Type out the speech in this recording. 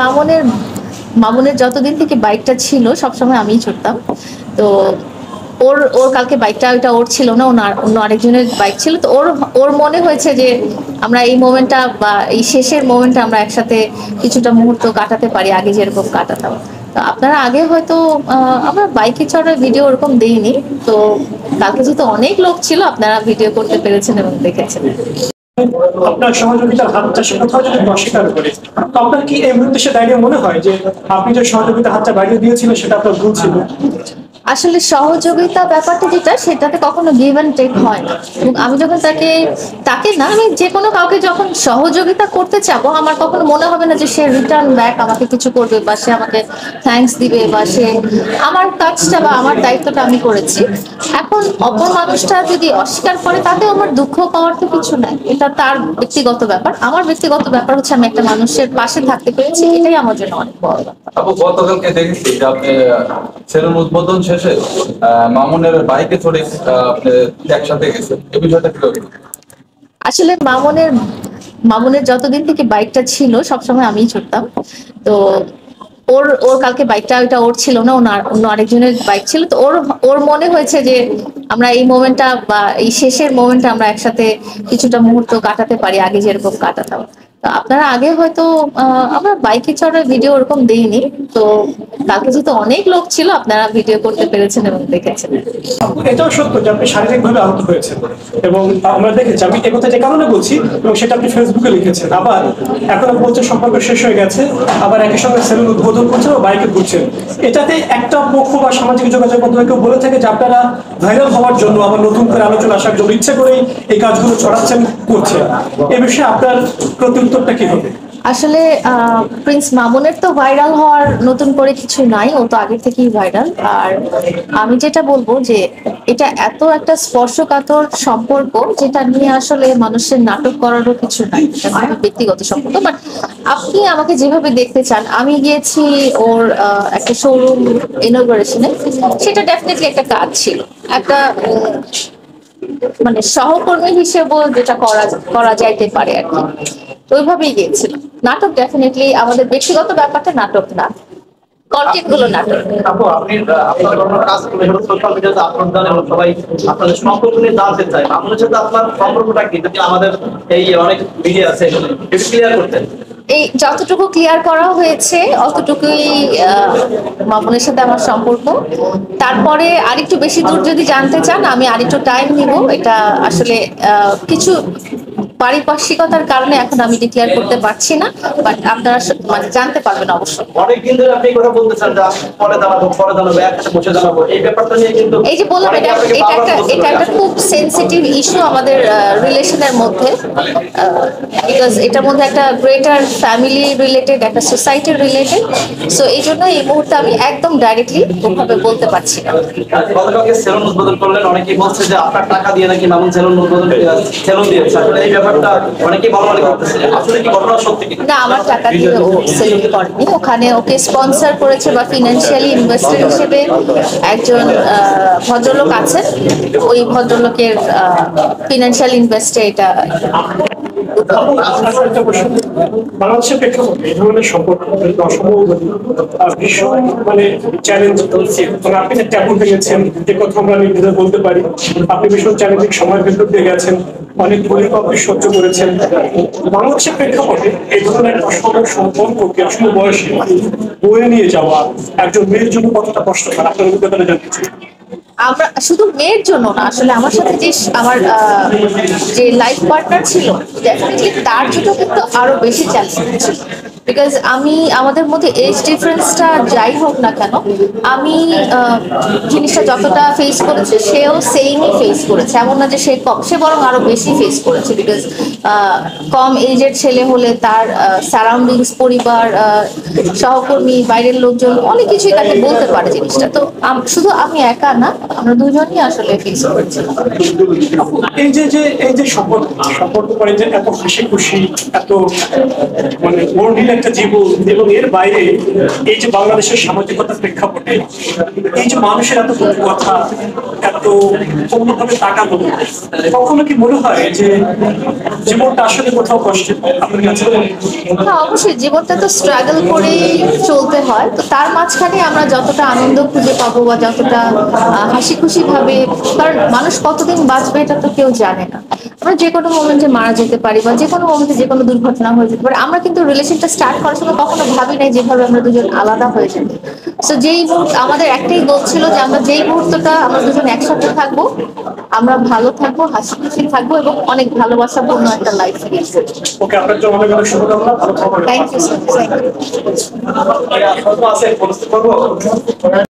মামুনের মামুনের যতদিন থেকে বাইকটা ছিল সবসময় আমিই ছুটতাম। তো ওর ওর কালকে বাইকটা ওইটা ওর ছিল না, অন্য আরেকজনের বাইক ছিল। তো ওর ওর মনে হয়েছে যে আমরা এই মোমেন্টটা বা এই শেষের মোমেন্টটা আমরা একসাথে কিছুটা মুহূর্ত কাটাতে পারি, আগে যেরকম কাটাতাম। তো আপনারা আগে হয়তো আমরা বাইকে চড়ার ভিডিও ওরকম দেইনি। তো কালকে যেহেতু অনেক লোক ছিল, আপনারা ভিডিও করতে পেরেছেন এবং দেখেছেন। আপনার সহযোগিতার হাতটা সে কোথাও যদি অস্বীকার করে, তো আপনার কি এই মুহূর্তে সে দাঁড়িয়ে মনে হয় যে আপনি যে সহযোগিতার হাতটা বাড়িয়ে দিয়েছিলেন সেটা আপনার ভুল ছিল? আসলে সহযোগিতা ব্যাপারটা যেটা, সেটাতে কখনো গিভ অ্যান্ড টেক হয় না। এবং আমি যখন তাকে তাকে না, আমি যে কোনো কাউকে যখন সহযোগিতা করতে চাবো, আমার কখনো মনে হবে না যে সে রিটার্ন ব্যাক আমাকে কিছু করবে বা সে আমাকে থ্যাঙ্কস দিবে বা সে আমার কাজটা বা আমার দায়িত্বটা আমি করেছি। এখন অপর মানুষটা যদি অস্বীকার করে, তাতে আমার দুঃখ পাওয়ার তো কিছু নাই। এটা তার ব্যক্তিগত ব্যাপার। আমার ব্যক্তিগত ব্যাপার হচ্ছে আমি একটা মানুষের পাশে থাকতে পেরেছি, এটাই আমার জন্য অনেক বড় ব্যাপার। আপু, গতকালকে দেখেছি যে আপনি সেলুন উদ্বোধন শেষে মামুনের বাইকে চড়ে আপনি একসাথে গেছেন, এই বিষয়টা কিভাবে? আসলে মামুনের যতদিন থেকে বাইকটা ছিল সবসময় আমিই ছুটতাম। তো ওর ওর কালকে বাইকটা ওইটা ওর ছিল না, অন্য আরেকজনের বাইক ছিল। তো ওর মনে হয়েছে যে আমরা এই মোমেন্টটা বা এই শেষের মোমেন্টটা আমরা একসাথে কিছুটা মুহূর্ত কাটাতে পারি, আগে যেরকম কাটাতাম। তো আপনারা আগে হয়তো আমরা বাইকে চড়ার ভিডিও ওরকম দেইনি। তো কালকে যেহেতু অনেক লোক ছিল, আপনারা ভিডিও করতে পেরেছেন এবং দেখেছেন। এটাও সত্য যে আপনি শারীরিকভাবে আহত হয়েছেন, এবং আমরা দেখেছি। আমি একথা যে কারণে বলছি, এবং সেটা আপনি ফেসবুকে লিখেছেন। আবার এখন বলছে সম্পর্ক শেষ হয়ে গেছে, আবার একই সঙ্গে সেলুন উদ্বোধন করছেন ও বাইকে ঘুরছেন। এটাতে একটা পক্ষ বা সামাজিক যোগাযোগ মাধ্যমে কেউ বলে থাকে যে আপনারা ভাইরাল হওয়ার জন্য, আবার নতুন করে আলোচনা আসার জন্য ইচ্ছে করেই এই কাজগুলো ছড়াচ্ছেন, করছেন। এ বিষয়ে আপনার প্রতি উত্তরটা কি হবে? আসলে প্রিন্স মামুনের তো ভাইরাল হওয়ার নতুন করে কিছু নাই, ও তো আগে থেকেই ভাইরাল। আর আমি যেটা বলবো যে এটা এত একটা স্পর্শকাতর সম্পর্ক, যেটা নিয়ে আসলে মানুষের নাটক করারও কিছু নাই। এটা আমার ব্যক্তিগত সম্পর্ক। বাট আপনি আমাকে যেভাবে দেখতে চান, আমি গিয়েছি ওর একটা শোরুম ইনঅগারেশনে। সেটা ডেফিনেটলি একটা কাজ ছিল, একটা মানে সহকর্মী হিসেবেও যেটা করা যাইতে পারে আর কি। ওইভাবেই গিয়েছিল। নাটক ডেফিনেটলি আমাদের ব্যক্তিগত ব্যাপারটা নাটক না, কন্টেন্ট গুলো নাটক। আপু, আপনি আপনার কোনো কাজ করে সোশ্যাল মিডিয়াতে আপলোড দেন এবং সবাই আপনাদের সম্পর্ক নিয়ে জানতে চায়। আপনাদের সাথে আপনার সম্পর্কটা কি, যদি আমাদের এই অনেক ভিডিও আছে এখানে একটু ক্লিয়ার করতেন। এই যতটুকু ক্লিয়ার করা হয়েছে অতটুকুই মামুনের সাথে আমার সম্পর্ক। তারপরে আরেকটু বেশি দূর যদি জানতে চান, আমি আরেকটু টাইম নিব। এটা আসলে কিছু পারিপার্শ্বিকতার কারণে এখন আমি ডিক্লেয়ার করতে পারছি না। বাট আপনারা মানে জানতে পারবেন অবশ্যই। অনেকদিন ধরে আপনি কথা বলতেছেন যে আমি পরে জানাবো, একসাথে বসে জানাবো। এই ব্যাপারটা নিয়ে কিন্তু এই যে বললাম, এটা একটা খুব সেনসিটিভ ইস্যু আমাদের রিলেশনের মধ্যে। বিকজ এটার মধ্যে একটা গ্রেটার ফ্যামিলি রিলেটেড, একটা সোসাইটি রিলেটেড। সো এই জন্য এই মুহূর্তে আমি একদম ডাইরেক্টলি ওভাবে বলতে পারছি না। গতকালকে সেলুন উদ্বোধন করলেন, অনেকেই বলছে যে আপনার টাকা দিয়ে নাকি মামুন সেলুন উদ্বোধন সেলুন দিয়েছে। আসলে এই ব্যাপারটা অনেকেই বলাবলি করতেছে, আসলে কি ঘটনা সত্যি কি না, আমার টাকা দিয়ে ও সেলুন করেনি। ওখানে ওকে স্পন্সর করেছে বা ফিনান্সিয়ালি ইনভেস্টর হিসেবে একজন ভদ্রলোক আছেন। ওই ভদ্রলোকের ফিনান্সিয়াল ইনভেস্টে এটা। বাংলাদেশের প্রেক্ষাপটে এই ধরনের সম্পর্ক অসম্ভব ভীষণ চ্যালেঞ্জ। আপনি একটা ট্যাবু ভেঙেছেন, যে কথা আমরা নিজেদের বলতে পারি। আপনি ভীষণ চ্যালেঞ্জিং সময়ের ভেতর দিয়ে গেছেন, অনেক পরিকল্প আপনি সহ্য করেছেন। বাংলাদেশের প্রেক্ষাপটে এই ধরনের একটা অসম্ভব সম্পর্ককে অসম বয়সে বয়ে নিয়ে যাওয়া একজন মেয়ের জন্য কতটা কষ্টকর, আপনার অভিজ্ঞতাটা জানতে চাই। আমরা শুধু মেয়ের জন্য না, আসলে আমার সাথে যে আমার যে লাইফ পার্টনার ছিল, ডেফিনেটলি তার জন্য কিন্তু আরো বেশি চ্যালেঞ্জিং ছিল। বিকজ আমাদের মধ্যে এজ ডিফারেন্সটা যাই হোক না কেন, আমি জিনিসটা যতটা ফেস করেছে সেও সেমই ফেস করেছে। এমন না যে সে কম, সে বরং আরো বেশি ফেস করেছে। বিকজ কম এজের ছেলে হলে তার সারাউন্ডিংস, পরিবার, সহকর্মী, বাইরের লোকজন অনেক কিছুই তাকে বলতে পারে জিনিসটা। তো শুধু আমি একা না, আমরা দুজনই আসলে ফেস করেছি। এই যে সম্পর্ক করে যে এত হাসি খুশি, এত বর্ণিল একটা জীবন এবং এর বাইরে এই যে বাংলাদেশের সামাজিকতার প্রেক্ষাপটে এই যে মানুষের এত কথা, এত অন্যভাবে তাকানো, কখনো কি মনে হয় যে জীবনটা আসলে কোথাও কষ্ট আপনার কাছে? হ্যাঁ, অবশ্যই জীবনটা তো স্ট্রাগল করেই চলতে হয়। তো তার মাঝখানে আমরা যতটা আনন্দ খুঁজে পাবো বা যতটা হাসি খুশি ভাবে, কারণ মানুষ কতদিন বাঁচবে এটা তো কেউ জানে না। আমরা যে কোনো মোমেন্টে মারা যেতে পারি বা যে কোনো মোমেন্টে যে কোনো দুর্ঘটনা হয়ে যেতে পারে। আমরা কিন্তু রিলেশনটা স্টার্ট করার সময় কখনো ভাবি নাই যেভাবে আমরা দুজন আলাদা হয়ে যাবো। তো যেই মুহূর্তে আমাদের একটাই গোল ছিল যে আমরা যেই মুহূর্তটা আমরা দুজন একসাথে থাকবো, আমরা ভালো থাকবো, হাসি খুশি থাকবো এবং অনেক ভালোবাসাপূর্ণ একটা লাইফ লিড করবো। ওকে, আপনার জন্য অনেক অনেক শুভকামনা, ভালো থাকবেন। Thank you so much. আছে পরিস্থিতি করবো